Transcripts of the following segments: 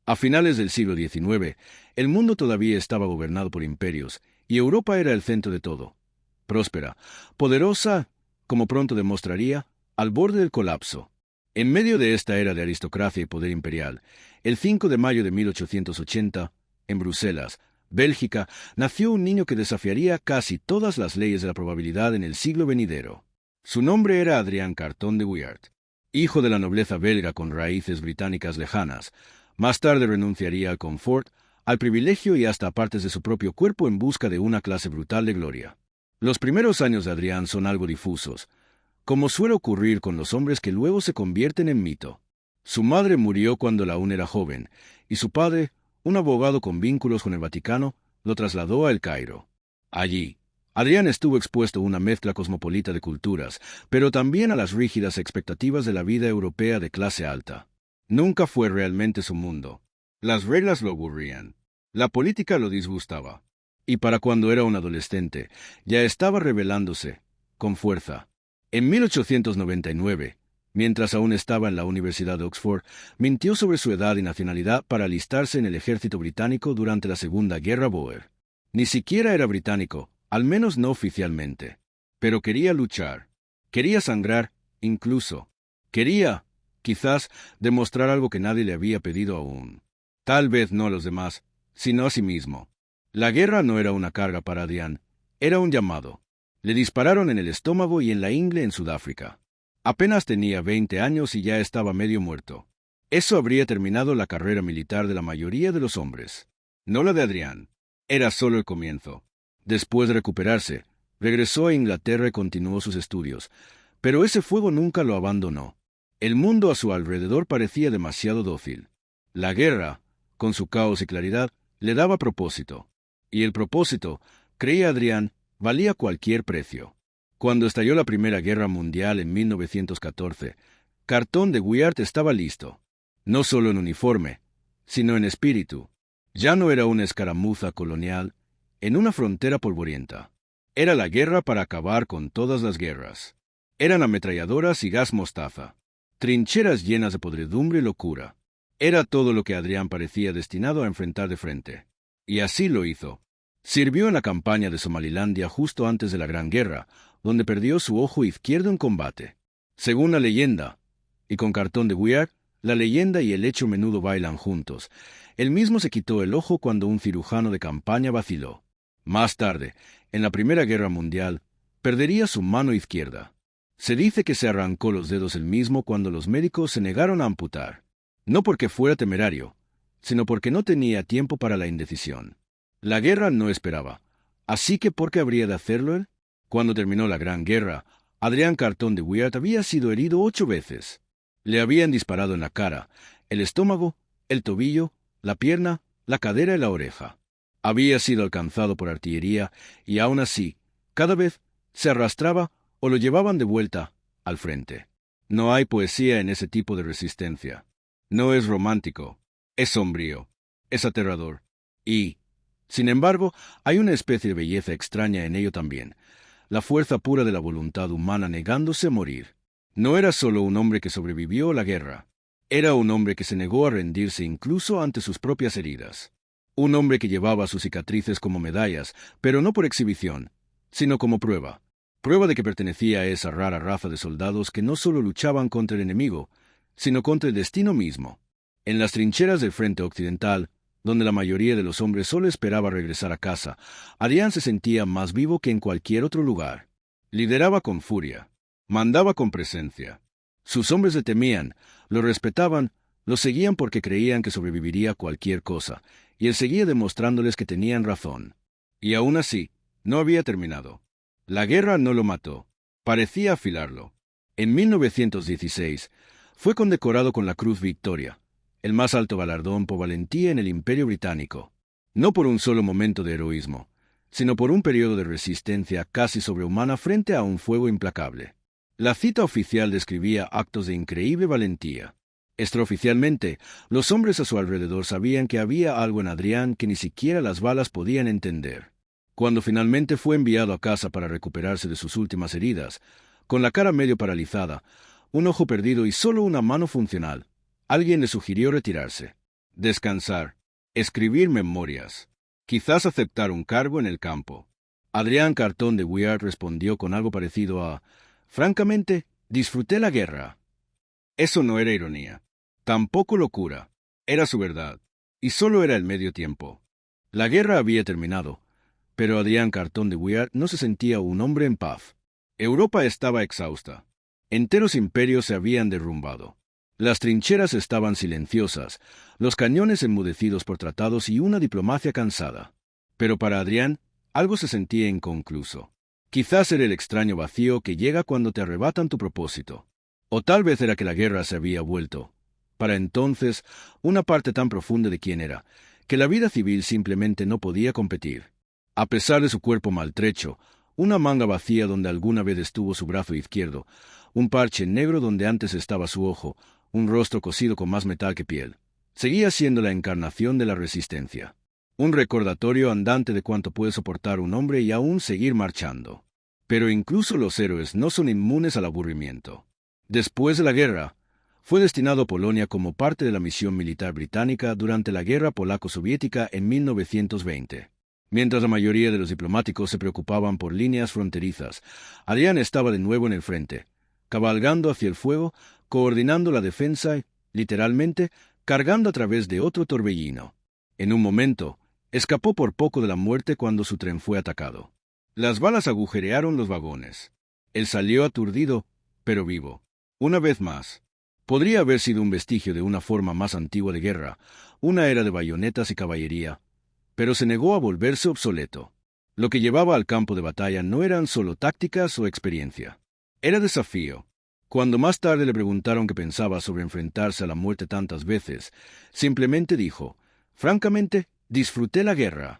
A finales del siglo XIX, el mundo todavía estaba gobernado por imperios, y Europa era el centro de todo. Próspera, poderosa, como pronto demostraría, al borde del colapso. En medio de esta era de aristocracia y poder imperial, el 5 de mayo de 1880, en Bruselas, Bélgica, nació un niño que desafiaría casi todas las leyes de la probabilidad en el siglo venidero. Su nombre era Adrian Carton de Wiart, hijo de la nobleza belga con raíces británicas lejanas. Más tarde renunciaría al confort, al privilegio y hasta a partes de su propio cuerpo en busca de una clase brutal de gloria. Los primeros años de Adrián son algo difusos, como suele ocurrir con los hombres que luego se convierten en mito. Su madre murió cuando él aún era joven, y su padre, un abogado con vínculos con el Vaticano, lo trasladó a El Cairo. Allí, Adrián estuvo expuesto a una mezcla cosmopolita de culturas, pero también a las rígidas expectativas de la vida europea de clase alta. Nunca fue realmente su mundo. Las reglas lo aburrían. La política lo disgustaba. Y para cuando era un adolescente, ya estaba rebelándose, con fuerza. En 1899, mientras aún estaba en la Universidad de Oxford, mintió sobre su edad y nacionalidad para alistarse en el ejército británico durante la Segunda Guerra Bóer. Ni siquiera era británico, al menos no oficialmente. Pero quería luchar. Quería sangrar, incluso. Quería, quizás, demostrar algo que nadie le había pedido aún. Tal vez no a los demás, sino a sí mismo. La guerra no era una carga para Adrián, era un llamado. Le dispararon en el estómago y en la ingle en Sudáfrica. Apenas tenía 20 años y ya estaba medio muerto. Eso habría terminado la carrera militar de la mayoría de los hombres. No la de Adrián. Era solo el comienzo. Después de recuperarse, regresó a Inglaterra y continuó sus estudios. Pero ese fuego nunca lo abandonó. El mundo a su alrededor parecía demasiado dócil. La guerra, con su caos y claridad, le daba propósito. Y el propósito, creía Adrián, valía cualquier precio. Cuando estalló la Primera Guerra Mundial en 1914, Carton de Wiart estaba listo. No solo en uniforme, sino en espíritu. Ya no era una escaramuza colonial en una frontera polvorienta. Era la guerra para acabar con todas las guerras. Eran ametralladoras y gas mostaza. Trincheras llenas de podredumbre y locura. Era todo lo que Adrián parecía destinado a enfrentar de frente. Y así lo hizo. Sirvió en la campaña de Somalilandia justo antes de la Gran Guerra, donde perdió su ojo izquierdo en combate. Según la leyenda, y con Carton de Wiart, la leyenda y el hecho menudo bailan juntos. Él mismo se quitó el ojo cuando un cirujano de campaña vaciló. Más tarde, en la Primera Guerra Mundial, perdería su mano izquierda. Se dice que se arrancó los dedos él mismo cuando los médicos se negaron a amputar. No porque fuera temerario, sino porque no tenía tiempo para la indecisión. La guerra no esperaba, así que ¿por qué habría de hacerlo él? Cuando terminó la Gran Guerra, Adrián Carton de Wiart había sido herido 8 veces. Le habían disparado en la cara, el estómago, el tobillo, la pierna, la cadera y la oreja. Había sido alcanzado por artillería y aún así, cada vez se arrastraba o lo llevaban de vuelta al frente. No hay poesía en ese tipo de resistencia. No es romántico, es sombrío, es aterrador. Y, sin embargo, hay una especie de belleza extraña en ello también. La fuerza pura de la voluntad humana negándose a morir. No era solo un hombre que sobrevivió a la guerra. Era un hombre que se negó a rendirse incluso ante sus propias heridas. Un hombre que llevaba sus cicatrices como medallas, pero no por exhibición, sino como prueba. Prueba de que pertenecía a esa rara raza de soldados que no solo luchaban contra el enemigo, sino contra el destino mismo. En las trincheras del frente occidental, donde la mayoría de los hombres solo esperaba regresar a casa, Adrián se sentía más vivo que en cualquier otro lugar. Lideraba con furia, mandaba con presencia. Sus hombres le temían, lo respetaban, lo seguían porque creían que sobreviviría a cualquier cosa, y él seguía demostrándoles que tenían razón. Y aún así, no había terminado. La guerra no lo mató, parecía afilarlo. En 1916, fue condecorado con la Cruz Victoria, el más alto galardón por valentía en el Imperio Británico. No por un solo momento de heroísmo, sino por un periodo de resistencia casi sobrehumana frente a un fuego implacable. La cita oficial describía actos de increíble valentía. Extraoficialmente, los hombres a su alrededor sabían que había algo en Adrián que ni siquiera las balas podían entender. Cuando finalmente fue enviado a casa para recuperarse de sus últimas heridas, con la cara medio paralizada, un ojo perdido y solo una mano funcional, alguien le sugirió retirarse. descansar, escribir memorias, quizás aceptar un cargo en el campo. Adrián Carton de Wiart respondió con algo parecido a: francamente, disfruté la guerra. Eso no era ironía, tampoco locura, era su verdad, y solo era el medio tiempo. La guerra había terminado, pero Adrián Carton de Wiart no se sentía un hombre en paz. Europa estaba exhausta. Enteros imperios se habían derrumbado. Las trincheras estaban silenciosas, los cañones enmudecidos por tratados y una diplomacia cansada. Pero para Adrián, algo se sentía inconcluso. Quizás era el extraño vacío que llega cuando te arrebatan tu propósito. O tal vez era que la guerra se había vuelto, para entonces, una parte tan profunda de quién era, que la vida civil simplemente no podía competir. A pesar de su cuerpo maltrecho, una manga vacía donde alguna vez estuvo su brazo izquierdo, un parche negro donde antes estaba su ojo, un rostro cosido con más metal que piel, seguía siendo la encarnación de la resistencia. Un recordatorio andante de cuánto puede soportar un hombre y aún seguir marchando. Pero incluso los héroes no son inmunes al aburrimiento. Después de la guerra, fue destinado a Polonia como parte de la misión militar británica durante la Guerra Polaco-Soviética en 1920. Mientras la mayoría de los diplomáticos se preocupaban por líneas fronterizas, Adrián estaba de nuevo en el frente, cabalgando hacia el fuego, coordinando la defensa y, literalmente, cargando a través de otro torbellino. En un momento, escapó por poco de la muerte cuando su tren fue atacado. Las balas agujerearon los vagones. Él salió aturdido, pero vivo. Una vez más. Podría haber sido un vestigio de una forma más antigua de guerra, una era de bayonetas y caballería, pero se negó a volverse obsoleto. Lo que llevaba al campo de batalla no eran solo tácticas o experiencia. Era desafío. Cuando más tarde le preguntaron qué pensaba sobre enfrentarse a la muerte tantas veces, simplemente dijo: francamente, disfruté la guerra.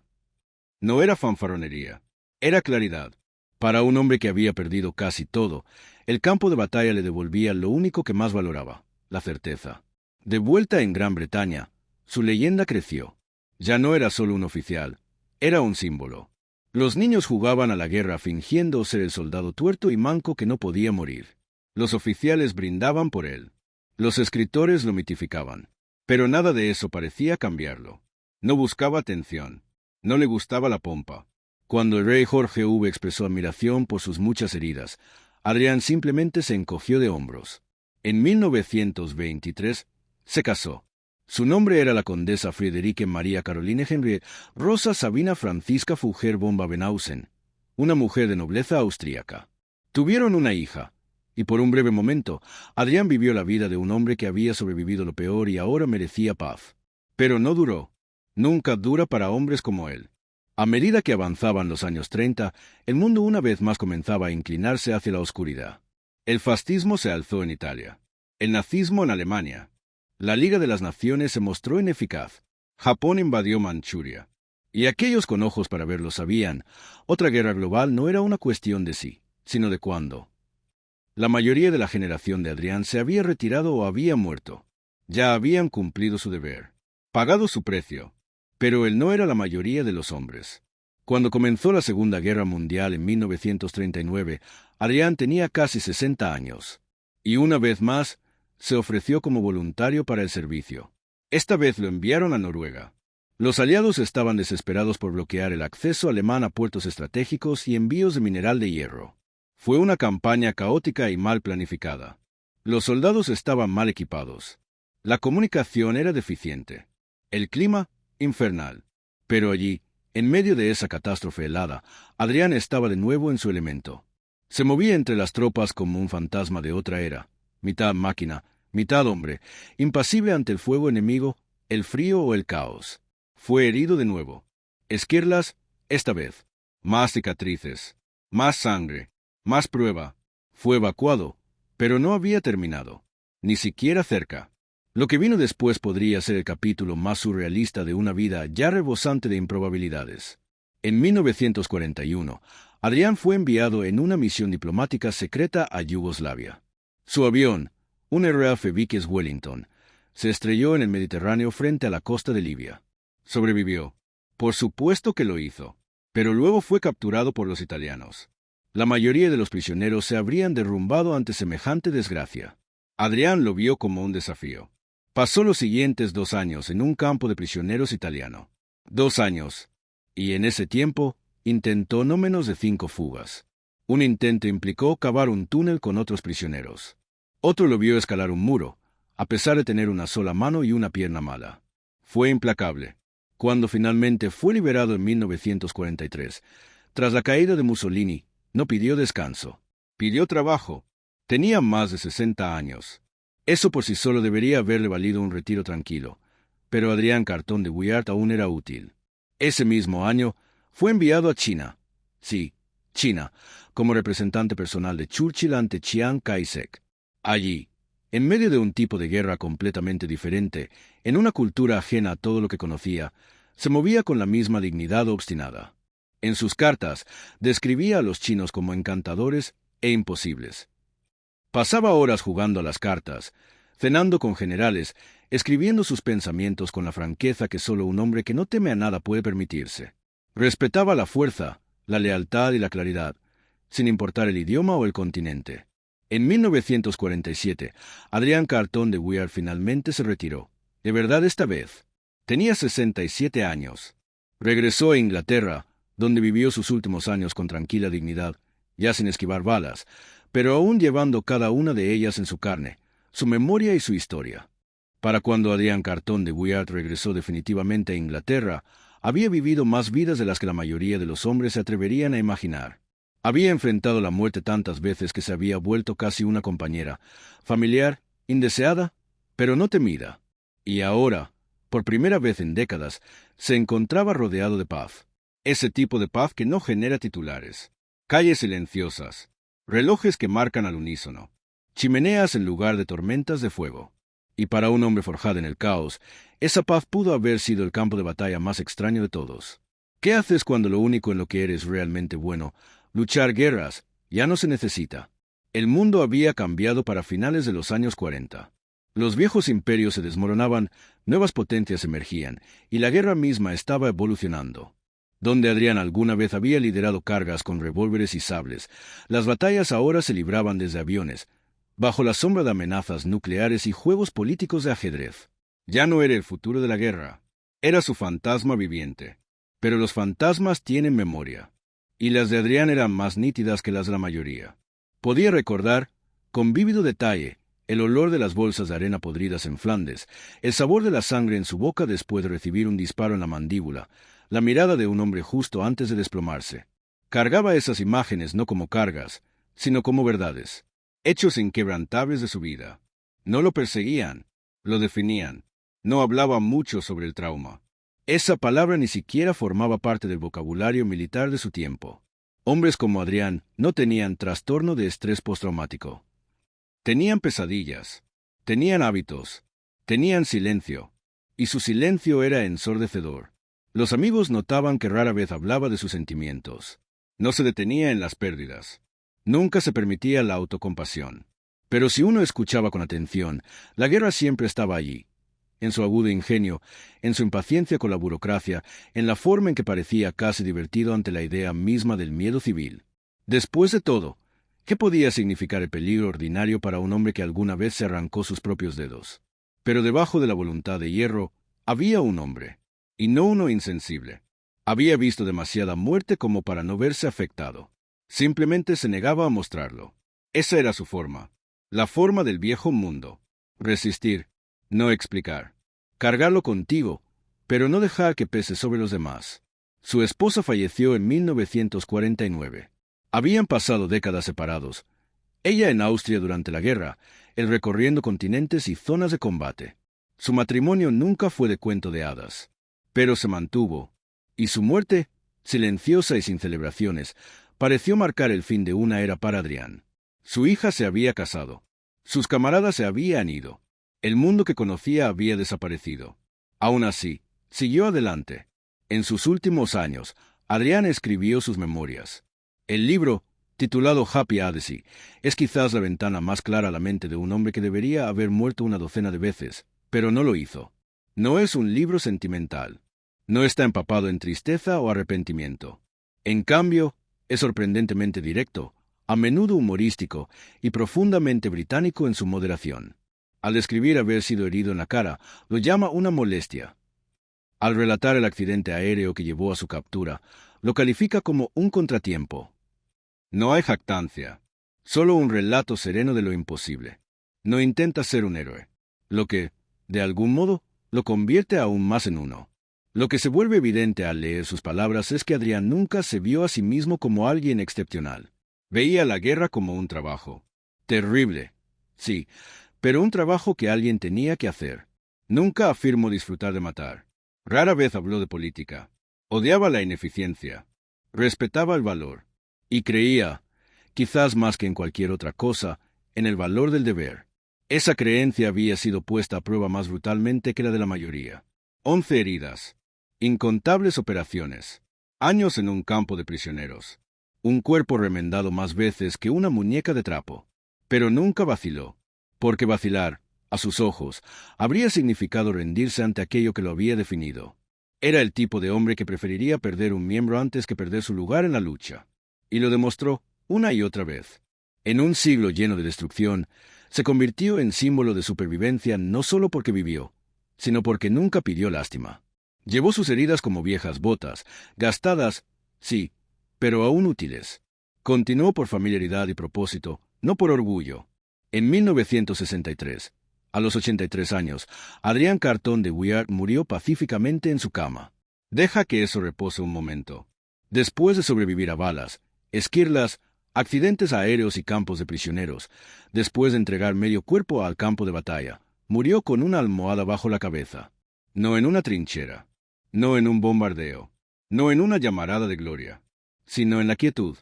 No era fanfarronería, era claridad. Para un hombre que había perdido casi todo, el campo de batalla le devolvía lo único que más valoraba, la certeza. De vuelta en Gran Bretaña, su leyenda creció. Ya no era solo un oficial, era un símbolo. Los niños jugaban a la guerra fingiendo ser el soldado tuerto y manco que no podía morir. Los oficiales brindaban por él. Los escritores lo mitificaban. Pero nada de eso parecía cambiarlo. No buscaba atención. No le gustaba la pompa. Cuando el rey Jorge V expresó admiración por sus muchas heridas, Adrián simplemente se encogió de hombros. En 1923, se casó. Su nombre era la condesa Friederike María Caroline Henriette Rosa Sabina Franziska Fugger von Babenhausen, una mujer de nobleza austríaca. Tuvieron una hija, y por un breve momento, Adrián vivió la vida de un hombre que había sobrevivido lo peor y ahora merecía paz. Pero no duró. Nunca dura para hombres como él. A medida que avanzaban los años 30, el mundo una vez más comenzaba a inclinarse hacia la oscuridad. El fascismo se alzó en Italia. El nazismo en Alemania. La Liga de las Naciones se mostró ineficaz. Japón invadió Manchuria. Y aquellos con ojos para verlo sabían, otra guerra global no era una cuestión de sí, sino de cuándo. La mayoría de la generación de Adrián se había retirado o había muerto. Ya habían cumplido su deber, pagado su precio. Pero él no era la mayoría de los hombres. Cuando comenzó la Segunda Guerra Mundial en 1939, Adrián tenía casi 60 años. Y una vez más, se ofreció como voluntario para el servicio. Esta vez lo enviaron a Noruega. Los aliados estaban desesperados por bloquear el acceso alemán a puertos estratégicos y envíos de mineral de hierro. Fue una campaña caótica y mal planificada. Los soldados estaban mal equipados. La comunicación era deficiente. El clima, infernal. Pero allí, en medio de esa catástrofe helada, Adrián estaba de nuevo en su elemento. Se movía entre las tropas como un fantasma de otra era, mitad máquina, mitad hombre, impasible ante el fuego enemigo, el frío o el caos. Fue herido de nuevo. Esquirlas, esta vez. Más cicatrices, más sangre, más prueba. Fue evacuado, pero no había terminado. Ni siquiera cerca. Lo que vino después podría ser el capítulo más surrealista de una vida ya rebosante de improbabilidades. En 1941, Adrián fue enviado en una misión diplomática secreta a Yugoslavia. Su avión, un RAF Vickers Wellington, se estrelló en el Mediterráneo frente a la costa de Libia. Sobrevivió. Por supuesto que lo hizo, pero luego fue capturado por los italianos. La mayoría de los prisioneros se habrían derrumbado ante semejante desgracia. Adrián lo vio como un desafío. Pasó los siguientes 2 años en un campo de prisioneros italiano. 2 años. Y en ese tiempo, intentó no menos de 5 fugas. Un intento implicó cavar un túnel con otros prisioneros. Otro lo vio escalar un muro, a pesar de tener una sola mano y una pierna mala. Fue implacable. Cuando finalmente fue liberado en 1943, tras la caída de Mussolini, no pidió descanso. Pidió trabajo. Tenía más de 60 años. Eso por sí solo debería haberle valido un retiro tranquilo, pero Adrián Carton de Bouillard aún era útil. Ese mismo año, fue enviado a China. Sí, China, como representante personal de Churchill ante Chiang Kai-shek. Allí, en medio de un tipo de guerra completamente diferente, en una cultura ajena a todo lo que conocía, se movía con la misma dignidad obstinada. En sus cartas, describía a los chinos como encantadores e imposibles. Pasaba horas jugando a las cartas, cenando con generales, escribiendo sus pensamientos con la franqueza que solo un hombre que no teme a nada puede permitirse. Respetaba la fuerza, la lealtad y la claridad, sin importar el idioma o el continente. En 1947, Adrián Carton de Bouillard finalmente se retiró. De verdad esta vez. Tenía 67 años. Regresó a Inglaterra, donde vivió sus últimos años con tranquila dignidad, ya sin esquivar balas, pero aún llevando cada una de ellas en su carne, su memoria y su historia. Para cuando Adrián Carton de Bouillard regresó definitivamente a Inglaterra, había vivido más vidas de las que la mayoría de los hombres se atreverían a imaginar. Había enfrentado la muerte tantas veces que se había vuelto casi una compañera, familiar, indeseada, pero no temida. Y ahora, por primera vez en décadas, se encontraba rodeado de paz. Ese tipo de paz que no genera titulares. Calles silenciosas, relojes que marcan al unísono, chimeneas en lugar de tormentas de fuego. Y para un hombre forjado en el caos, esa paz pudo haber sido el campo de batalla más extraño de todos. ¿Qué haces cuando lo único en lo que eres realmente bueno, luchar guerras, ya no se necesita? El mundo había cambiado para finales de los años 40. Los viejos imperios se desmoronaban, nuevas potencias emergían, y la guerra misma estaba evolucionando. Donde Adrián alguna vez había liderado cargas con revólveres y sables, las batallas ahora se libraban desde aviones, bajo la sombra de amenazas nucleares y juegos políticos de ajedrez. Ya no era el futuro de la guerra, era su fantasma viviente. Pero los fantasmas tienen memoria, y las de Adrián eran más nítidas que las de la mayoría. Podía recordar, con vívido detalle, el olor de las bolsas de arena podridas en Flandes, el sabor de la sangre en su boca después de recibir un disparo en la mandíbula, la mirada de un hombre justo antes de desplomarse. Cargaba esas imágenes no como cargas, sino como verdades, hechos inquebrantables de su vida. No lo perseguían, lo definían. No hablaba mucho sobre el trauma. Esa palabra ni siquiera formaba parte del vocabulario militar de su tiempo. Hombres como Adrián no tenían trastorno de estrés postraumático. Tenían pesadillas, tenían hábitos, tenían silencio, y su silencio era ensordecedor. Los amigos notaban que rara vez hablaba de sus sentimientos. No se detenía en las pérdidas. Nunca se permitía la autocompasión. Pero si uno escuchaba con atención, la guerra siempre estaba allí. En su agudo ingenio, en su impaciencia con la burocracia, en la forma en que parecía casi divertido ante la idea misma del miedo civil. Después de todo, ¿qué podía significar el peligro ordinario para un hombre que alguna vez se arrancó sus propios dedos? Pero debajo de la voluntad de hierro, había un hombre, y no uno insensible. Había visto demasiada muerte como para no verse afectado. Simplemente se negaba a mostrarlo. Esa era su forma. La forma del viejo mundo. Resistir. No explicar. Cargarlo contigo, pero no dejar que pese sobre los demás. Su esposa falleció en 1949. Habían pasado décadas separados. Ella en Austria durante la guerra, él recorriendo continentes y zonas de combate. Su matrimonio nunca fue de cuento de hadas, pero se mantuvo, y su muerte, silenciosa y sin celebraciones, pareció marcar el fin de una era para Adrián. Su hija se había casado. Sus camaradas se habían ido. El mundo que conocía había desaparecido. Aún así, siguió adelante. En sus últimos años, Adrián escribió sus memorias. El libro, titulado Happy Odyssey, es quizás la ventana más clara a la mente de un hombre que debería haber muerto una docena de veces, pero no lo hizo. No es un libro sentimental. No está empapado en tristeza o arrepentimiento. En cambio, es sorprendentemente directo, a menudo humorístico y profundamente británico en su moderación. Al describir haber sido herido en la cara, lo llama una molestia. Al relatar el accidente aéreo que llevó a su captura, lo califica como un contratiempo. No hay jactancia, solo un relato sereno de lo imposible. No intenta ser un héroe, lo que, de algún modo, lo convierte aún más en uno. Lo que se vuelve evidente al leer sus palabras es que Adrián nunca se vio a sí mismo como alguien excepcional. Veía la guerra como un trabajo. Terrible, sí, pero un trabajo que alguien tenía que hacer. Nunca afirmó disfrutar de matar. Rara vez habló de política. Odiaba la ineficiencia. Respetaba el valor. Y creía, quizás más que en cualquier otra cosa, en el valor del deber. Esa creencia había sido puesta a prueba más brutalmente que la de la mayoría. 11 heridas. Incontables operaciones. Años en un campo de prisioneros. Un cuerpo remendado más veces que una muñeca de trapo. Pero nunca vaciló. Porque vacilar, a sus ojos, habría significado rendirse ante aquello que lo había definido. Era el tipo de hombre que preferiría perder un miembro antes que perder su lugar en la lucha. Y lo demostró una y otra vez. En un siglo lleno de destrucción, se convirtió en símbolo de supervivencia no solo porque vivió, sino porque nunca pidió lástima. Llevó sus heridas como viejas botas, gastadas, sí, pero aún útiles. Continuó por familiaridad y propósito, no por orgullo. En 1963, a los 83 años, Adrián Cartón de Wiart murió pacíficamente en su cama. Deja que eso repose un momento. Después de sobrevivir a balas, esquirlas, accidentes aéreos y campos de prisioneros, después de entregar medio cuerpo al campo de batalla, murió con una almohada bajo la cabeza. No en una trinchera, no en un bombardeo, no en una llamarada de gloria, sino en la quietud.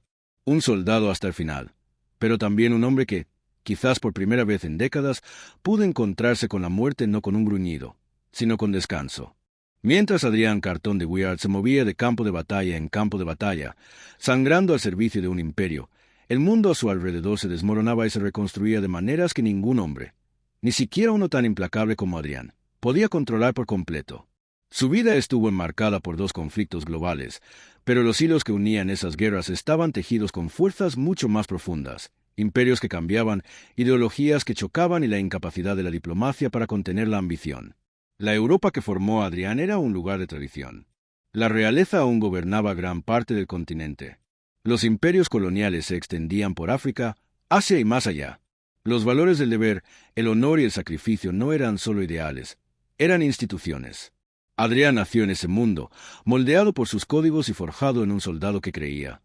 Un soldado hasta el final, pero también un hombre que, quizás por primera vez en décadas, pudo encontrarse con la muerte no con un gruñido, sino con descanso. Mientras Adrián Cartón de Wiart se movía de campo de batalla en campo de batalla, sangrando al servicio de un imperio, el mundo a su alrededor se desmoronaba y se reconstruía de maneras que ningún hombre, ni siquiera uno tan implacable como Adrián, podía controlar por completo. Su vida estuvo enmarcada por 2 conflictos globales, pero los hilos que unían esas guerras estaban tejidos con fuerzas mucho más profundas, imperios que cambiaban, ideologías que chocaban y la incapacidad de la diplomacia para contener la ambición. La Europa que formó a Adrián era un lugar de tradición. La realeza aún gobernaba gran parte del continente. Los imperios coloniales se extendían por África, Asia y más allá. Los valores del deber, el honor y el sacrificio no eran solo ideales, eran instituciones. Adrián nació en ese mundo, moldeado por sus códigos y forjado en un soldado que creía,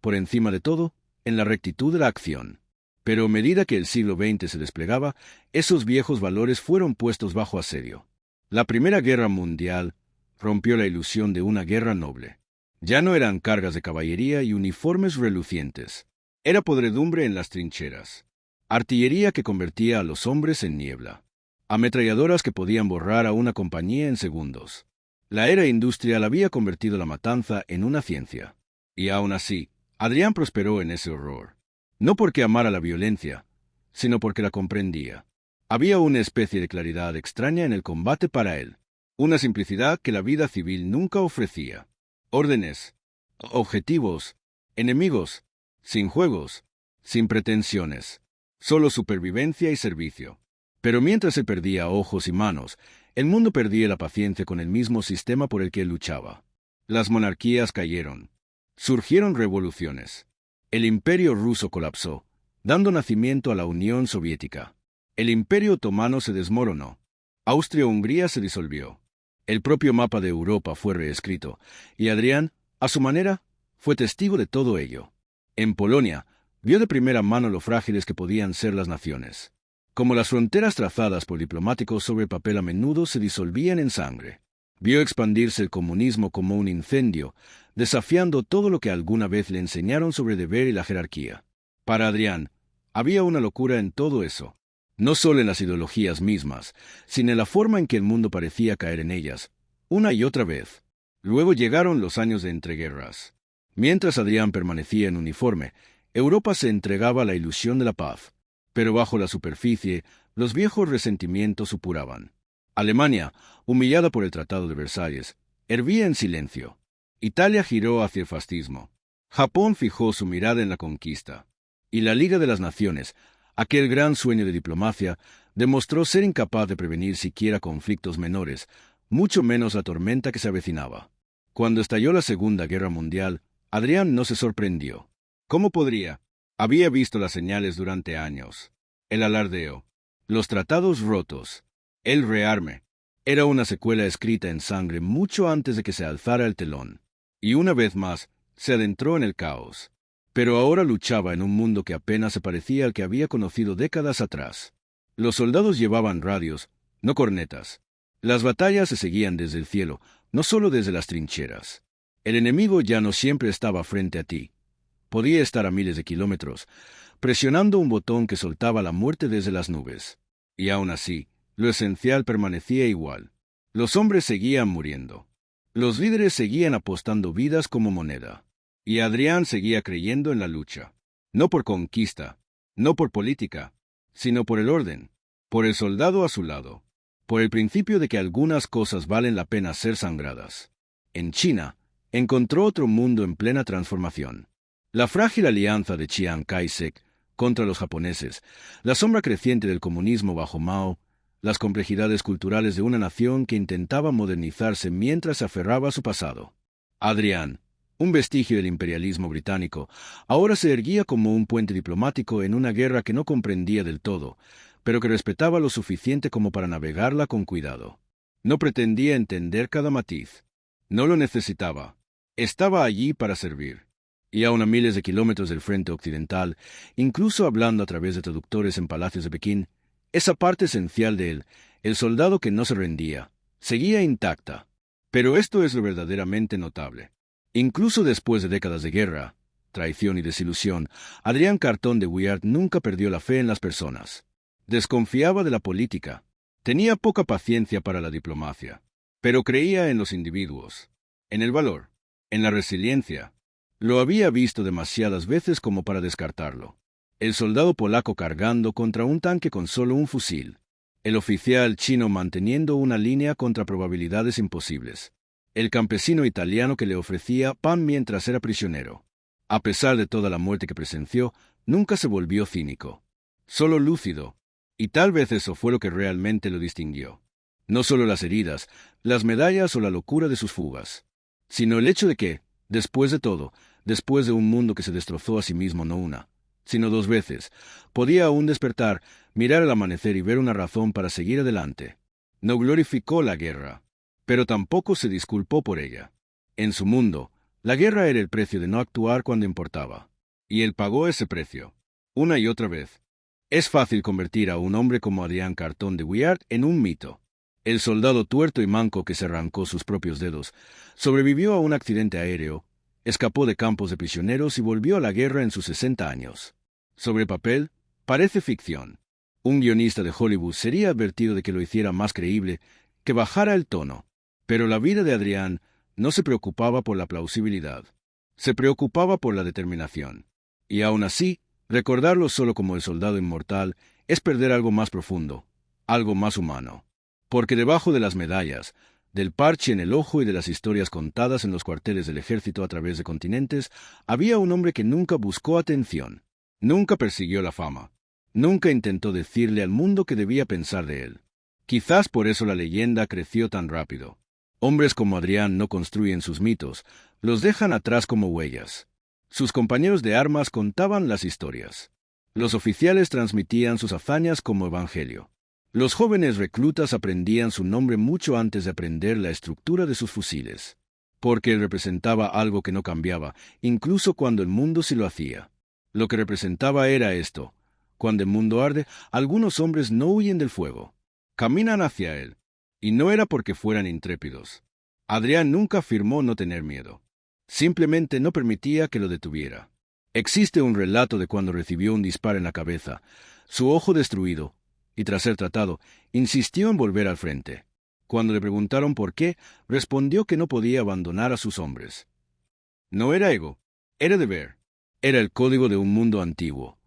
por encima de todo, en la rectitud de la acción. Pero a medida que el siglo XX se desplegaba, esos viejos valores fueron puestos bajo asedio. La Primera Guerra Mundial rompió la ilusión de una guerra noble. Ya no eran cargas de caballería y uniformes relucientes. Era podredumbre en las trincheras. Artillería que convertía a los hombres en niebla. Ametralladoras que podían borrar a una compañía en segundos. La era industrial había convertido la matanza en una ciencia. Y aún así, Adrián prosperó en ese horror. No porque amara la violencia, sino porque la comprendía. Había una especie de claridad extraña en el combate para él, una simplicidad que la vida civil nunca ofrecía. Órdenes, objetivos, enemigos, sin juegos, sin pretensiones, solo supervivencia y servicio. Pero mientras se perdía ojos y manos, el mundo perdía la paciencia con el mismo sistema por el que él luchaba. Las monarquías cayeron. Surgieron revoluciones. El imperio ruso colapsó, dando nacimiento a la Unión Soviética. El imperio otomano se desmoronó. Austria-Hungría se disolvió. El propio mapa de Europa fue reescrito, y Adrián, a su manera, fue testigo de todo ello. En Polonia, vio de primera mano lo frágiles que podían ser las naciones. Como las fronteras trazadas por diplomáticos sobre papel a menudo se disolvían en sangre. Vio expandirse el comunismo como un incendio, desafiando todo lo que alguna vez le enseñaron sobre deber y la jerarquía. Para Adrián, había una locura en todo eso. No solo en las ideologías mismas, sino en la forma en que el mundo parecía caer en ellas, una y otra vez. Luego llegaron los años de entreguerras. Mientras Adrián permanecía en uniforme, Europa se entregaba a la ilusión de la paz. Pero bajo la superficie, los viejos resentimientos supuraban. Alemania, humillada por el Tratado de Versalles, hervía en silencio. Italia giró hacia el fascismo. Japón fijó su mirada en la conquista. Y la Liga de las Naciones, aquel gran sueño de diplomacia, Demostró ser incapaz de prevenir siquiera conflictos menores, mucho menos la tormenta que se avecinaba. Cuando estalló la Segunda Guerra Mundial, Adrián no se sorprendió. ¿Cómo podría? Había visto las señales durante años. El alardeo, los tratados rotos, el rearme. Era una secuela escrita en sangre mucho antes de que se alzara el telón. Y una vez más, se adentró en el caos. Pero ahora luchaba en un mundo que apenas se parecía al que había conocido décadas atrás. Los soldados llevaban radios, no cornetas. Las batallas se seguían desde el cielo, no solo desde las trincheras. El enemigo ya no siempre estaba frente a ti. Podía estar a miles de kilómetros, presionando un botón que soltaba la muerte desde las nubes. Y aún así, lo esencial permanecía igual. Los hombres seguían muriendo. Los líderes seguían apostando vidas como moneda. Y Adrián seguía creyendo en la lucha. No por conquista, no por política, sino por el orden, por el soldado a su lado, por el principio de que algunas cosas valen la pena ser sangradas. En China, encontró otro mundo en plena transformación. La frágil alianza de Chiang Kai-shek contra los japoneses, la sombra creciente del comunismo bajo Mao, las complejidades culturales de una nación que intentaba modernizarse mientras se aferraba a su pasado. Adrián, un vestigio del imperialismo británico, ahora se erguía como un puente diplomático en una guerra que no comprendía del todo, pero que respetaba lo suficiente como para navegarla con cuidado. No pretendía entender cada matiz. No lo necesitaba. Estaba allí para servir. Y aun a miles de kilómetros del frente occidental, incluso hablando a través de traductores en palacios de Pekín, esa parte esencial de él, el soldado que no se rendía, seguía intacta. Pero esto es lo verdaderamente notable. Incluso después de décadas de guerra, traición y desilusión, Adrián Carton de Wiart nunca perdió la fe en las personas. Desconfiaba de la política. Tenía poca paciencia para la diplomacia. Pero creía en los individuos, en el valor, en la resiliencia. Lo había visto demasiadas veces como para descartarlo. El soldado polaco cargando contra un tanque con solo un fusil. El oficial chino manteniendo una línea contra probabilidades imposibles. El campesino italiano que le ofrecía pan mientras era prisionero. A pesar de toda la muerte que presenció, nunca se volvió cínico. Solo lúcido. Y tal vez eso fue lo que realmente lo distinguió. No solo las heridas, las medallas o la locura de sus fugas, sino el hecho de que, después de todo, después de un mundo que se destrozó a sí mismo no una, sino dos veces, podía aún despertar, mirar el amanecer y ver una razón para seguir adelante. No glorificó la guerra, pero tampoco se disculpó por ella. En su mundo, la guerra era el precio de no actuar cuando importaba. Y él pagó ese precio, una y otra vez. Es fácil convertir a un hombre como Adrián Carton de Wiart en un mito. El soldado tuerto y manco que se arrancó sus propios dedos, sobrevivió a un accidente aéreo, escapó de campos de prisioneros y volvió a la guerra en sus 60 años. Sobre papel, parece ficción. Un guionista de Hollywood sería advertido de que lo hiciera más creíble, que bajara el tono. Pero la vida de Adrián no se preocupaba por la plausibilidad. Se preocupaba por la determinación. Y aún así, recordarlo solo como el soldado inmortal es perder algo más profundo, algo más humano. Porque debajo de las medallas, del parche en el ojo y de las historias contadas en los cuarteles del ejército a través de continentes, había un hombre que nunca buscó atención, nunca persiguió la fama, nunca intentó decirle al mundo qué debía pensar de él. Quizás por eso la leyenda creció tan rápido. Hombres como Adrián no construyen sus mitos, los dejan atrás como huellas. Sus compañeros de armas contaban las historias. Los oficiales transmitían sus hazañas como evangelio. Los jóvenes reclutas aprendían su nombre mucho antes de aprender la estructura de sus fusiles, porque él representaba algo que no cambiaba, incluso cuando el mundo sí lo hacía. Lo que representaba era esto: cuando el mundo arde, algunos hombres no huyen del fuego, caminan hacia él, y no era porque fueran intrépidos. Adrián nunca afirmó no tener miedo. Simplemente no permitía que lo detuviera. Existe un relato de cuando recibió un disparo en la cabeza, su ojo destruido, y tras ser tratado, insistió en volver al frente. Cuando le preguntaron por qué, respondió que no podía abandonar a sus hombres. No era ego, era deber. Era el código de un mundo antiguo.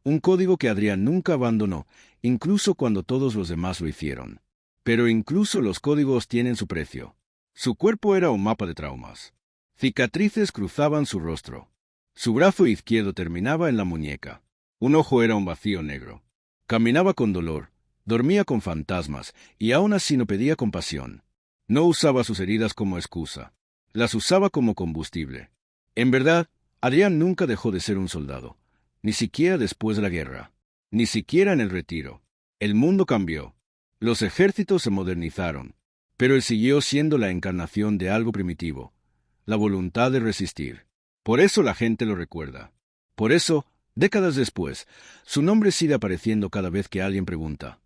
Un código que Adrián nunca abandonó, incluso cuando todos los demás lo hicieron. Pero incluso los códigos tienen su precio. Su cuerpo era un mapa de traumas. Cicatrices cruzaban su rostro. Su brazo izquierdo terminaba en la muñeca. Un ojo era un vacío negro. Caminaba con dolor, Dormía con fantasmas y aún así no pedía compasión. No usaba sus heridas como excusa. Las usaba como combustible. En verdad, Adrián nunca dejó de ser un soldado. Ni siquiera después de la guerra. Ni siquiera en el retiro. El mundo cambió. Los ejércitos se modernizaron. Pero él siguió siendo la encarnación de algo primitivo. La voluntad de resistir. Por eso la gente lo recuerda. Por eso, décadas después, su nombre sigue apareciendo cada vez que alguien pregunta: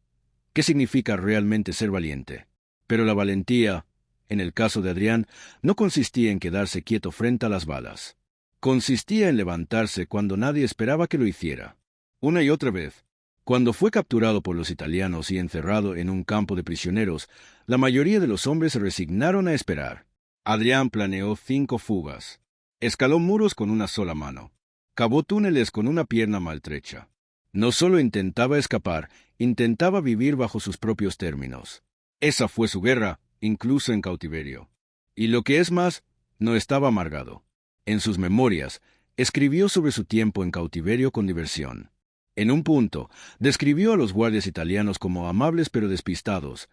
¿qué significa realmente ser valiente? Pero la valentía, en el caso de Adrián, no consistía en quedarse quieto frente a las balas. Consistía en levantarse cuando nadie esperaba que lo hiciera. Una y otra vez. Cuando fue capturado por los italianos y encerrado en un campo de prisioneros, la mayoría de los hombres se resignaron a esperar. Adrián planeó 5 fugas. Escaló muros con una sola mano. Cavó túneles con una pierna maltrecha. No solo intentaba escapar, intentaba vivir bajo sus propios términos. Esa fue su guerra, incluso en cautiverio. Y lo que es más, no estaba amargado. En sus memorias, escribió sobre su tiempo en cautiverio con diversión. En un punto, describió a los guardias italianos como amables pero despistados,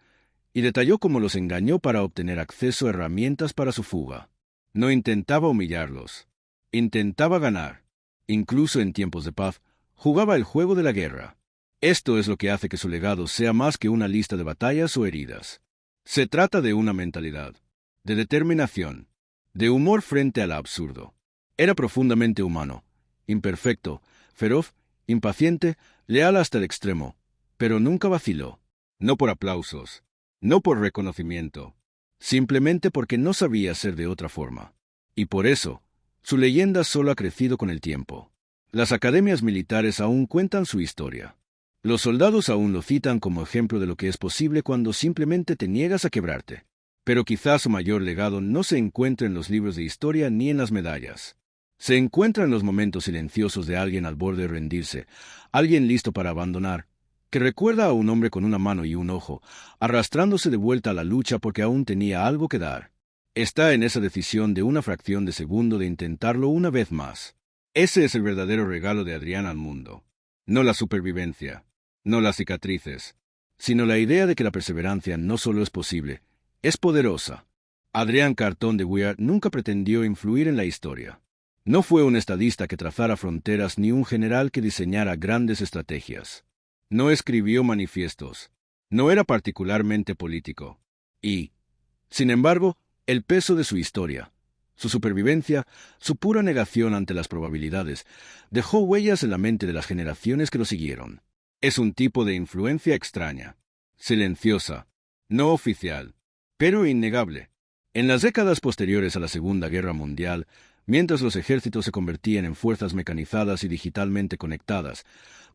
y detalló cómo los engañó para obtener acceso a herramientas para su fuga. No intentaba humillarlos. Intentaba ganar. Incluso en tiempos de paz, jugaba el juego de la guerra. Esto es lo que hace que su legado sea más que una lista de batallas o heridas. Se trata de una mentalidad, de determinación, de humor frente al absurdo. Era profundamente humano, imperfecto, feroz, impaciente, leal hasta el extremo, pero nunca vaciló. No por aplausos, no por reconocimiento, simplemente porque no sabía ser de otra forma. Y por eso, su leyenda solo ha crecido con el tiempo. Las academias militares aún cuentan su historia. Los soldados aún lo citan como ejemplo de lo que es posible cuando simplemente te niegas a quebrarte. Pero quizás su mayor legado no se encuentra en los libros de historia ni en las medallas. Se encuentra en los momentos silenciosos de alguien al borde de rendirse, alguien listo para abandonar, que recuerda a un hombre con una mano y un ojo, arrastrándose de vuelta a la lucha porque aún tenía algo que dar. Está en esa decisión de una fracción de segundo de intentarlo una vez más. Ese es el verdadero regalo de Adrián al mundo. No la supervivencia, no las cicatrices, sino la idea de que la perseverancia no solo es posible, es poderosa. Adrián Carton de Wiart nunca pretendió influir en la historia. No fue un estadista que trazara fronteras ni un general que diseñara grandes estrategias. No escribió manifiestos. No era particularmente político. Y, sin embargo, el peso de su historia, su supervivencia, su pura negación ante las probabilidades, dejó huellas en la mente de las generaciones que lo siguieron. Es un tipo de influencia extraña, silenciosa, no oficial, pero innegable. En las décadas posteriores a la Segunda Guerra Mundial, mientras los ejércitos se convertían en fuerzas mecanizadas y digitalmente conectadas,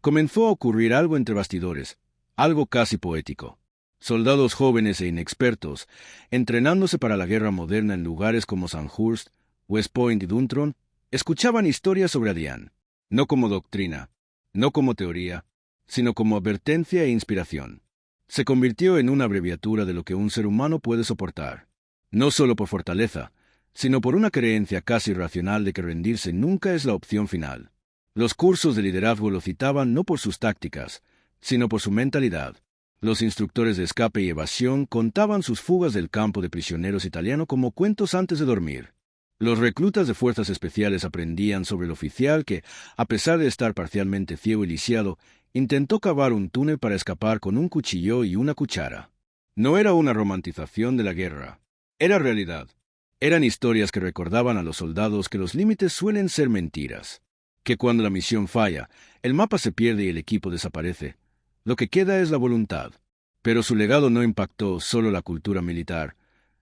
comenzó a ocurrir algo entre bastidores, algo casi poético. Soldados jóvenes e inexpertos, entrenándose para la guerra moderna en lugares como Sandhurst, West Point y Dundron, escuchaban historias sobre Adrián, no como doctrina, no como teoría, sino como advertencia e inspiración. Se convirtió en una abreviatura de lo que un ser humano puede soportar, no solo por fortaleza, sino por una creencia casi irracional de que rendirse nunca es la opción final. Los cursos de liderazgo lo citaban no por sus tácticas, sino por su mentalidad. Los instructores de escape y evasión contaban sus fugas del campo de prisioneros italiano como cuentos antes de dormir. Los reclutas de fuerzas especiales aprendían sobre el oficial que, a pesar de estar parcialmente ciego y lisiado, intentó cavar un túnel para escapar con un cuchillo y una cuchara. No era una romantización de la guerra. Era realidad. Eran historias que recordaban a los soldados que los límites suelen ser mentiras, que cuando la misión falla, el mapa se pierde y el equipo desaparece. Lo que queda es la voluntad. Pero su legado no impactó solo la cultura militar,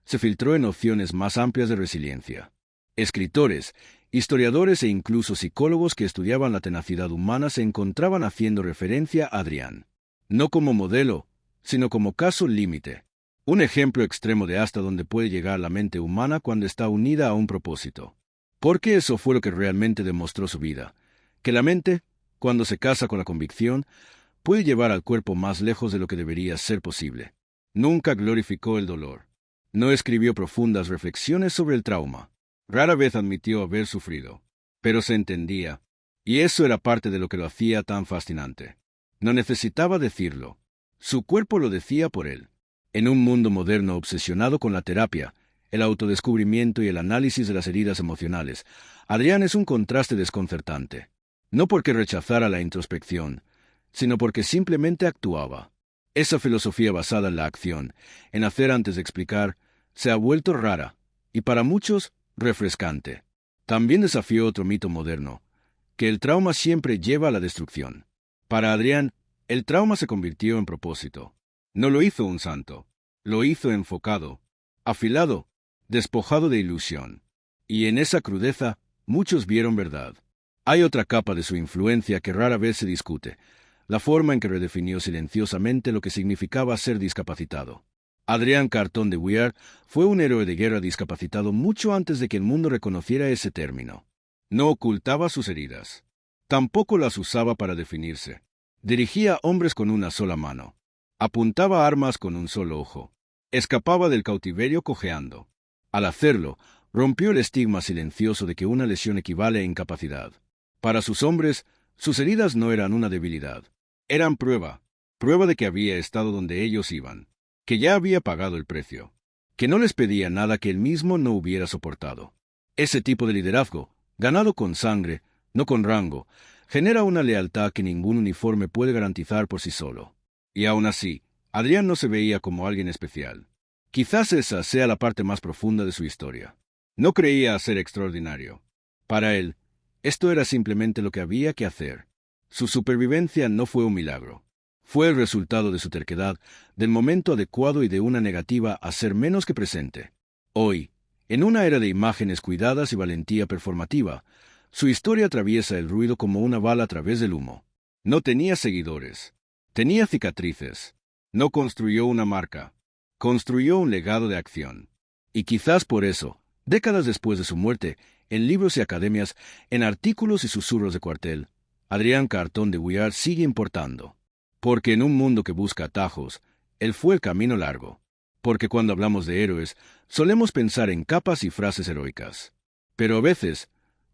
se filtró en opciones más amplias de resiliencia. Escritores, historiadores e incluso psicólogos que estudiaban la tenacidad humana se encontraban haciendo referencia a Adrián, no como modelo, sino como caso límite. Un ejemplo extremo de hasta dónde puede llegar la mente humana cuando está unida a un propósito. Porque eso fue lo que realmente demostró su vida, que la mente, cuando se casa con la convicción, puede llevar al cuerpo más lejos de lo que debería ser posible. Nunca glorificó el dolor. No escribió profundas reflexiones sobre el trauma. Rara vez admitió haber sufrido. Pero se entendía. Y eso era parte de lo que lo hacía tan fascinante. No necesitaba decirlo. Su cuerpo lo decía por él. En un mundo moderno obsesionado con la terapia, el autodescubrimiento y el análisis de las heridas emocionales, Adrián es un contraste desconcertante. No porque rechazara la introspección, sino porque simplemente actuaba. Esa filosofía basada en la acción, en hacer antes de explicar, se ha vuelto rara, y para muchos, refrescante. También desafió otro mito moderno, que el trauma siempre lleva a la destrucción. Para Adrián, el trauma se convirtió en propósito. No lo hizo un santo, lo hizo enfocado, afilado, despojado de ilusión. Y en esa crudeza, muchos vieron verdad. Hay otra capa de su influencia que rara vez se discute, la forma en que redefinió silenciosamente lo que significaba ser discapacitado. Adrián Carton de Wiart fue un héroe de guerra discapacitado mucho antes de que el mundo reconociera ese término. No ocultaba sus heridas. Tampoco las usaba para definirse. Dirigía hombres con una sola mano. Apuntaba armas con un solo ojo. Escapaba del cautiverio cojeando. Al hacerlo, rompió el estigma silencioso de que una lesión equivale a incapacidad. Para sus hombres, sus heridas no eran una debilidad. Eran prueba de que había estado donde ellos iban, que ya había pagado el precio, que no les pedía nada que él mismo no hubiera soportado. Ese tipo de liderazgo, ganado con sangre, no con rango, genera una lealtad que ningún uniforme puede garantizar por sí solo. Y aún así, Adrián no se veía como alguien especial. Quizás esa sea la parte más profunda de su historia. No creía ser extraordinario. Para él, esto era simplemente lo que había que hacer. Su supervivencia no fue un milagro. Fue el resultado de su terquedad, del momento adecuado y de una negativa a ser menos que presente. Hoy, en una era de imágenes cuidadas y valentía performativa, su historia atraviesa el ruido como una bala a través del humo. No tenía seguidores. Tenía cicatrices. No construyó una marca. Construyó un legado de acción. Y quizás por eso, décadas después de su muerte, en libros y academias, en artículos y susurros de cuartel, Adrián Carton de Wiart sigue importando. Porque en un mundo que busca atajos, él fue el camino largo. Porque cuando hablamos de héroes, solemos pensar en capas y frases heroicas. Pero a veces,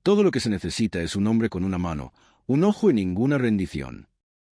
todo lo que se necesita es un hombre con una mano, un ojo y ninguna rendición.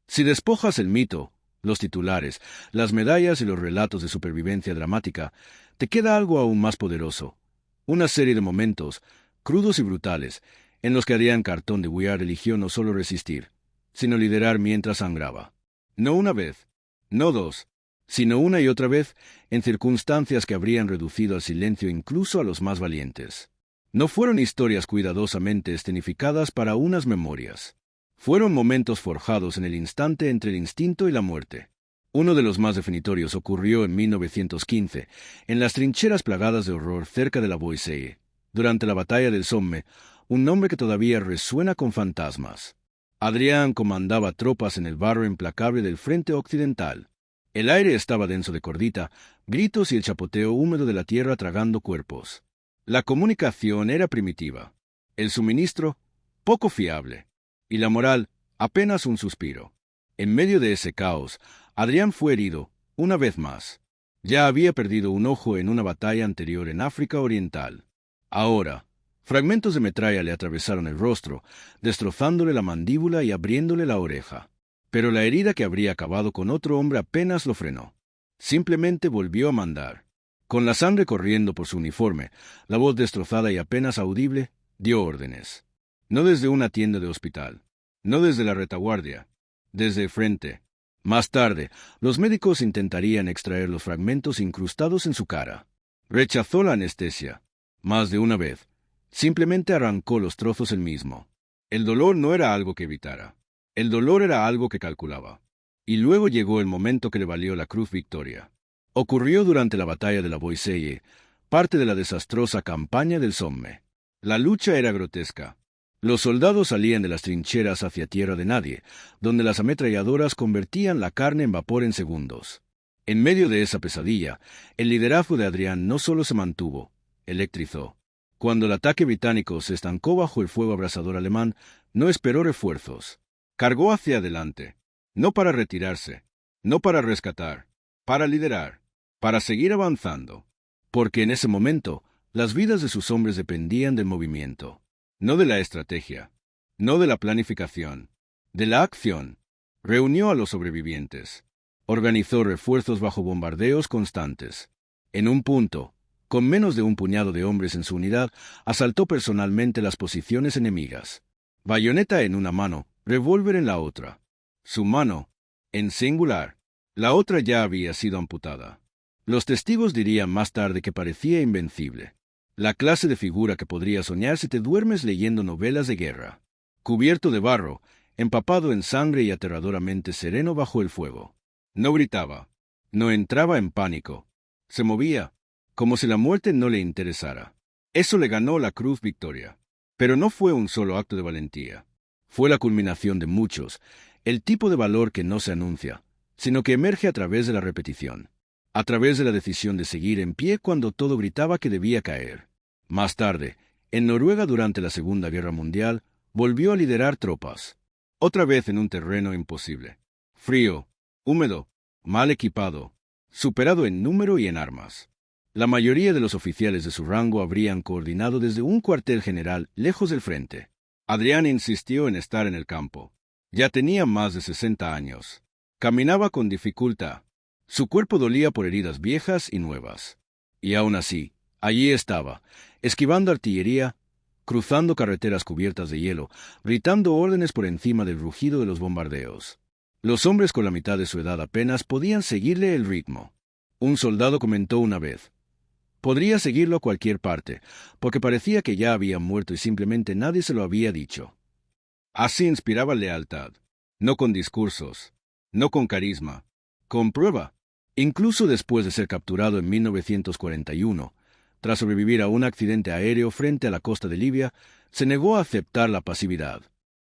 Si despojas el mito, los titulares, las medallas y los relatos de supervivencia dramática, te queda algo aún más poderoso. Una serie de momentos, crudos y brutales, en los que Adrián Carton de Wiart eligió no solo resistir, sino liderar mientras sangraba. No una vez, no dos, sino una y otra vez, en circunstancias que habrían reducido al silencio incluso a los más valientes. No fueron historias cuidadosamente escenificadas para unas memorias. Fueron momentos forjados en el instante entre el instinto y la muerte. Uno de los más definitorios ocurrió en 1915, en las trincheras plagadas de horror cerca de la Boisselle, durante la batalla del Somme, un nombre que todavía resuena con fantasmas. Adrián comandaba tropas en el barro implacable del frente occidental. El aire estaba denso de cordita, gritos y el chapoteo húmedo de la tierra tragando cuerpos. La comunicación era primitiva, el suministro poco fiable, y la moral apenas un suspiro. En medio de ese caos, Adrián fue herido, una vez más. Ya había perdido un ojo en una batalla anterior en África Oriental. Ahora, fragmentos de metralla le atravesaron el rostro, destrozándole la mandíbula y abriéndole la oreja. Pero la herida que habría acabado con otro hombre apenas lo frenó. Simplemente volvió a mandar. Con la sangre corriendo por su uniforme, la voz destrozada y apenas audible, dio órdenes. No desde una tienda de hospital, no desde la retaguardia, desde el frente. Más tarde, los médicos intentarían extraer los fragmentos incrustados en su cara. Rechazó la anestesia. Más de una vez. Simplemente arrancó los trozos él mismo. El dolor no era algo que evitara. El dolor era algo que calculaba. Y luego llegó el momento que le valió la Cruz Victoria. Ocurrió durante la batalla de la Boisselle, parte de la desastrosa campaña del Somme. La lucha era grotesca. Los soldados salían de las trincheras hacia tierra de nadie, donde las ametralladoras convertían la carne en vapor en segundos. En medio de esa pesadilla, el liderazgo de Adrián no solo se mantuvo, electrizó. Cuando el ataque británico se estancó bajo el fuego abrasador alemán, no esperó refuerzos. Cargó hacia adelante, no para retirarse, no para rescatar, para liderar, para seguir avanzando. Porque en ese momento, las vidas de sus hombres dependían del movimiento, no de la estrategia, no de la planificación, de la acción. Reunió a los sobrevivientes. Organizó refuerzos bajo bombardeos constantes. En un punto, con menos de un puñado de hombres en su unidad, asaltó personalmente las posiciones enemigas. Bayoneta en una mano, revólver en la otra. Su mano, en singular, la otra ya había sido amputada. Los testigos dirían más tarde que parecía invencible. La clase de figura que podría soñar si te duermes leyendo novelas de guerra. Cubierto de barro, empapado en sangre y aterradoramente sereno bajo el fuego. No gritaba, no entraba en pánico. Se movía, como si la muerte no le interesara. Eso le ganó la Cruz Victoria. Pero no fue un solo acto de valentía. Fue la culminación de muchos, el tipo de valor que no se anuncia, sino que emerge a través de la repetición, a través de la decisión de seguir en pie cuando todo gritaba que debía caer. Más tarde, en Noruega durante la Segunda Guerra Mundial, volvió a liderar tropas, otra vez en un terreno imposible. Frío, húmedo, mal equipado, superado en número y en armas. La mayoría de los oficiales de su rango habrían coordinado desde un cuartel general lejos del frente. Adrián insistió en estar en el campo. Ya tenía más de 60 años. Caminaba con dificultad. Su cuerpo dolía por heridas viejas y nuevas. Y aún así, allí estaba, esquivando artillería, cruzando carreteras cubiertas de hielo, gritando órdenes por encima del rugido de los bombardeos. Los hombres con la mitad de su edad apenas podían seguirle el ritmo. Un soldado comentó una vez: podría seguirlo a cualquier parte, porque parecía que ya había muerto y simplemente nadie se lo había dicho. Así inspiraba lealtad, no con discursos, no con carisma, con prueba. Incluso después de ser capturado en 1941, tras sobrevivir a un accidente aéreo frente a la costa de Libia, se negó a aceptar la pasividad.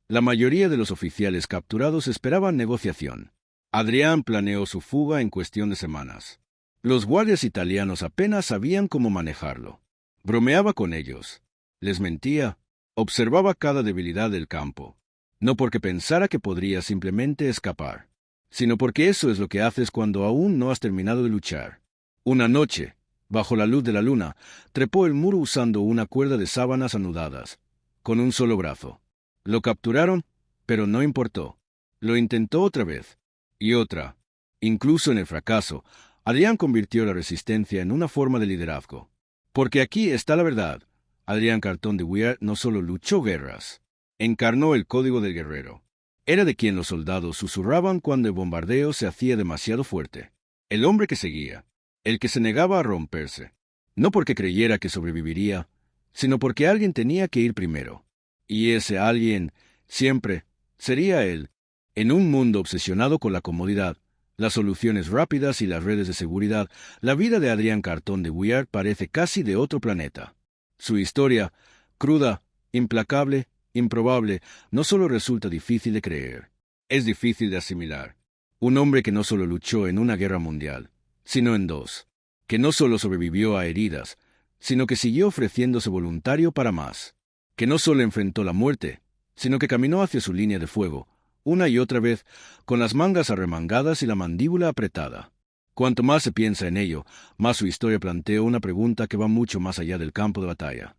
La mayoría de los oficiales capturados esperaban negociación. Adrián planeó su fuga en cuestión de semanas. Los guardias italianos apenas sabían cómo manejarlo. Bromeaba con ellos, les mentía, observaba cada debilidad del campo, no porque pensara que podría simplemente escapar, sino porque eso es lo que haces cuando aún no has terminado de luchar. Una noche, bajo la luz de la luna, trepó el muro usando una cuerda de sábanas anudadas, con un solo brazo. Lo capturaron, pero no importó. Lo intentó otra vez, y otra. Incluso en el fracaso, Adrián convirtió la resistencia en una forma de liderazgo. Porque aquí está la verdad. Adrián Carton de Wiart no solo luchó guerras, encarnó el código del guerrero. Era de quien los soldados susurraban cuando el bombardeo se hacía demasiado fuerte. El hombre que seguía, el que se negaba a romperse. No porque creyera que sobreviviría, sino porque alguien tenía que ir primero. Y ese alguien, siempre, sería él. En un mundo obsesionado con la comodidad, las soluciones rápidas y las redes de seguridad, la vida de Adrián Carton de Wiart parece casi de otro planeta. Su historia, cruda, implacable, improbable, no solo resulta difícil de creer, es difícil de asimilar. Un hombre que no solo luchó en una guerra mundial, sino en dos, que no solo sobrevivió a heridas, sino que siguió ofreciéndose voluntario para más, que no solo enfrentó la muerte, sino que caminó hacia su línea de fuego, una y otra vez, con las mangas arremangadas y la mandíbula apretada. Cuanto más se piensa en ello, más su historia plantea una pregunta que va mucho más allá del campo de batalla.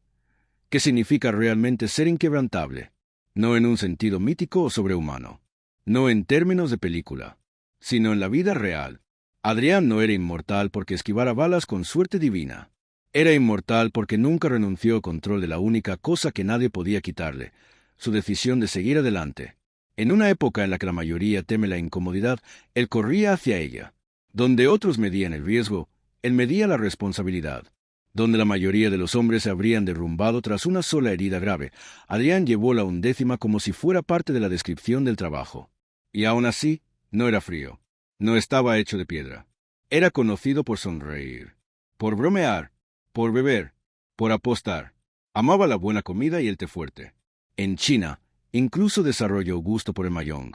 ¿Qué significa realmente ser inquebrantable? No en un sentido mítico o sobrehumano, no en términos de película, sino en la vida real. Adrián no era inmortal porque esquivara balas con suerte divina. Era inmortal porque nunca renunció al control de la única cosa que nadie podía quitarle, su decisión de seguir adelante. En una época en la que la mayoría teme la incomodidad, él corría hacia ella. Donde otros medían el riesgo, él medía la responsabilidad. Donde la mayoría de los hombres se habrían derrumbado tras una sola herida grave, Adrián llevó la 1/10 como si fuera parte de la descripción del trabajo. Y aún así, no era frío. No estaba hecho de piedra. Era conocido por sonreír, por bromear, por beber, por apostar. Amaba la buena comida y el té fuerte. En China, incluso desarrolló gusto por el mahjong.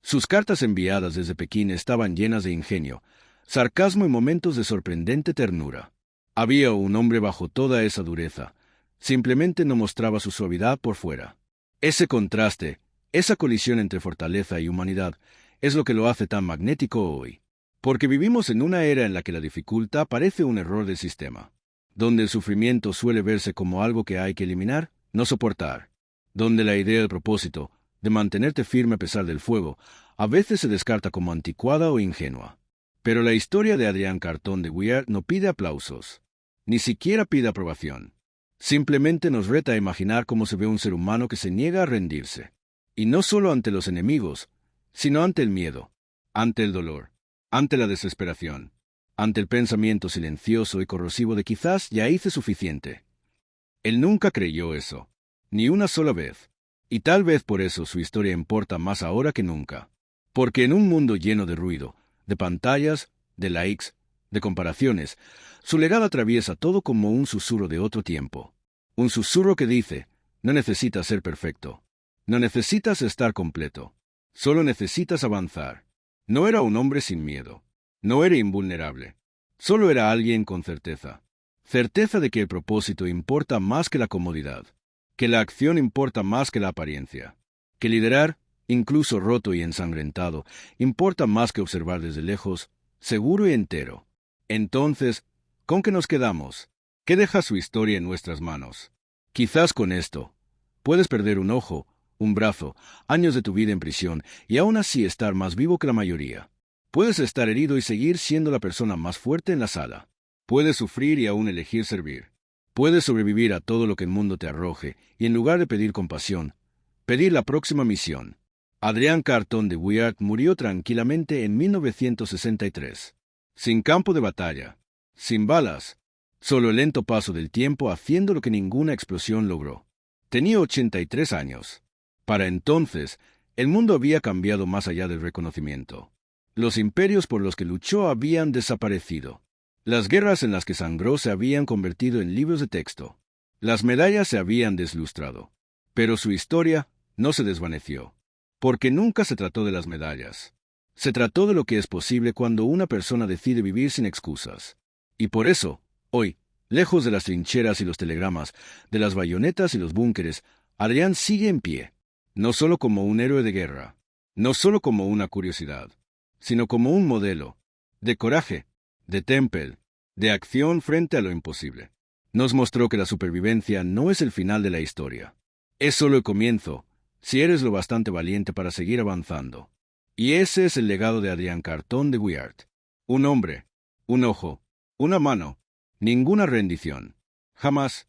Sus cartas enviadas desde Pekín estaban llenas de ingenio, sarcasmo y momentos de sorprendente ternura. Había un hombre bajo toda esa dureza. Simplemente no mostraba su suavidad por fuera. Ese contraste, esa colisión entre fortaleza y humanidad, es lo que lo hace tan magnético hoy. Porque vivimos en una era en la que la dificultad parece un error del sistema. Donde el sufrimiento suele verse como algo que hay que eliminar, no soportar. Donde la idea del propósito, de mantenerte firme a pesar del fuego, a veces se descarta como anticuada o ingenua. Pero la historia de Adrián Cartón de Wiart no pide aplausos, ni siquiera pide aprobación. Simplemente nos reta a imaginar cómo se ve un ser humano que se niega a rendirse. Y no solo ante los enemigos, sino ante el miedo, ante el dolor, ante la desesperación, ante el pensamiento silencioso y corrosivo de quizás ya hice suficiente. Él nunca creyó eso, ni una sola vez, y tal vez por eso su historia importa más ahora que nunca. Porque en un mundo lleno de ruido, de pantallas, de likes, de comparaciones, su legado atraviesa todo como un susurro de otro tiempo. Un susurro que dice, no necesitas ser perfecto, no necesitas estar completo, solo necesitas avanzar. No era un hombre sin miedo, no era invulnerable, solo era alguien con certeza. Certeza de que el propósito importa más que la comodidad, que la acción importa más que la apariencia, que liderar, incluso roto y ensangrentado, importa más que observar desde lejos, seguro y entero. Entonces, ¿con qué nos quedamos? ¿Qué deja su historia en nuestras manos? Quizás con esto, puedes perder un ojo, un brazo, años de tu vida en prisión y aún así estar más vivo que la mayoría. Puedes estar herido y seguir siendo la persona más fuerte en la sala. Puedes sufrir y aún elegir servir. Puedes sobrevivir a todo lo que el mundo te arroje y en lugar de pedir compasión, pedir la próxima misión. Adrián Cartón de Wiart murió tranquilamente en 1963. Sin campo de batalla, sin balas, solo el lento paso del tiempo haciendo lo que ninguna explosión logró. Tenía 83 años. Para entonces, el mundo había cambiado más allá del reconocimiento. Los imperios por los que luchó habían desaparecido. Las guerras en las que sangró se habían convertido en libros de texto. Las medallas se habían deslustrado. Pero su historia no se desvaneció. Porque nunca se trató de las medallas. Se trató de lo que es posible cuando una persona decide vivir sin excusas. Y por eso, hoy, lejos de las trincheras y los telegramas, de las bayonetas y los búnkeres, Adrián sigue en pie. No solo como un héroe de guerra, no solo como una curiosidad, sino como un modelo de coraje, de temple, de acción frente a lo imposible. Nos mostró que la supervivencia no es el final de la historia. Es solo el comienzo, si eres lo bastante valiente para seguir avanzando. Y ese es el legado de Adrián Cartón de Wiart. Un hombre, un ojo, una mano, ninguna rendición. Jamás.